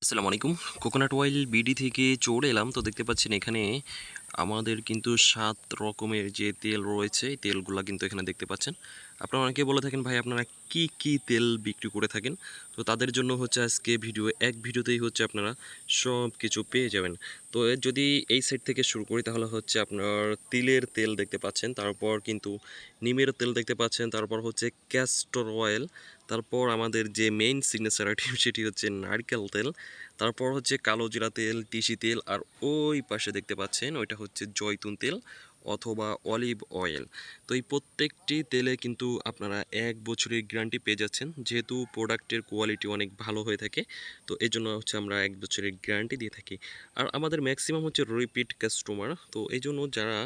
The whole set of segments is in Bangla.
আসসালামু আলাইকুম। কোকোনাট অয়েল বিডি থেকে চলে এলাম। তো দেখতে পাচ্ছেন এখানে আমাদের কিন্তু ৭ রকমের যে তেল রয়েছে, এই তেলগুলা কিন্তু এখানে দেখতে পাচ্ছেন। আপনারা অনেকেই বলে থাকেন, "ভাই আপনারা কি তেল বিক্রি করে থাকেন?" তো তাদের জন্য হচ্ছে আজকে ভিডিও। এক ভিডিওতেই হচ্ছে আপনারা সবকিছু পেয়ে যাবেন। তো যদি এই সাইড থেকে শুরু করি তাহলে হচ্ছে আপনার তিলের তেল দেখতে পাচ্ছেন, তারপর কিন্তু নিমের তেল দেখতে পাচ্ছেন, তারপর হচ্ছে ক্যাস্টর অয়েল, তারপর আমাদের যে মেইন সিগনেচার আইটেম সেটি হচ্ছে নারকেল তেল, তারপর হচ্ছে কালো জিরা তেল, তিসি তেল, আর ওই পাশে দেখতে পাচ্ছেন ওইটা হচ্ছে জয়তুন তেল অথবা অলিভ অয়েল। তো এই প্রত্যেকটি তেলে কিন্তু আপনারা ১ বছরের গ্যারান্টি পেয়ে যাচ্ছেন, যেহেতু প্রোডাক্টের কোয়ালিটি অনেক ভালো হয়ে থাকে। তো এই জন্য হচ্ছে আমরা ১ বছরের গ্যারান্টি দিয়ে থাকি। আর আমাদের ম্যাক্সিমাম হচ্ছে রিপিট কাস্টমার। তো এই জন্য যারা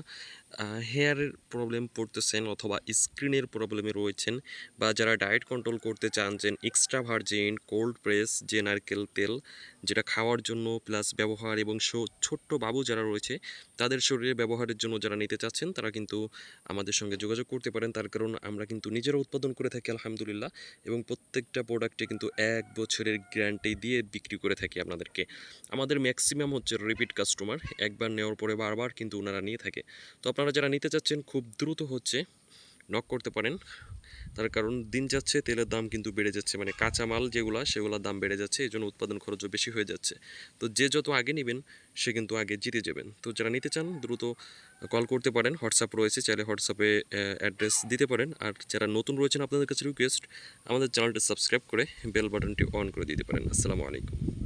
হেয়ারের প্রবলেম পড়তেছেন অথবা স্কিনের প্রবলেমে রয়েছেন, বা যারা ডায়েট কন্ট্রোল করতে চান, যে এক্সট্রা ভার্জিন কোল্ড প্রেস যে নারকেল তেল, যেটা খাওয়ার জন্য প্লাস ব্যবহার, এবং ছোট্ট বাবু যারা রয়েছে তাদের শরীরে ব্যবহারের জন্য যারা নিতে চাচ্ছেন, তারা কিন্তু আমাদের সঙ্গে যোগাযোগ করতে পারেন। তার কারণ আমরা কিন্তু নিজেরা উৎপাদন করে থাকি আলহামদুলিল্লাহ, এবং প্রত্যেকটা প্রোডাক্টে কিন্তু ১ বছরের গ্যারান্টি দিয়ে বিক্রি করে থাকি আপনাদেরকে। আমাদের ম্যাক্সিমাম হচ্ছে রিপিট কাস্টমার, একবার নেওয়ার পরে বারবার কিন্তু ওনারা নিয়ে থাকে। তো আপনারা যারা নিতে চাচ্ছেন খুব দ্রুত হচ্ছে নক করতে পারেন। তার কারণ দিন যাচ্ছে, তেলের দাম কিন্তু বেড়ে যাচ্ছে, মানে কাঁচামাল সেগুলোর দাম বেড়ে যাচ্ছে, এই জন্য উৎপাদন খরচও বেশি হয়ে যাচ্ছে। তো যে যত আগে নেবেন সে কিন্তু আগে জিতে যাবেন। তো যারা নিতে চান দ্রুত কল করতে পারেন, হোয়াটসঅ্যাপ রয়েছে, চাইলে হোয়াটসঅ্যাপে অ্যাড্রেস দিতে পারেন। আর যারা নতুন রয়েছেন আপনাদের কাছে রিকোয়েস্ট, আমাদের চ্যানেলটি সাবস্ক্রাইব করে বেল বাটনটি অন করে দিতে পারেন। আসসালামু আলাইকুম।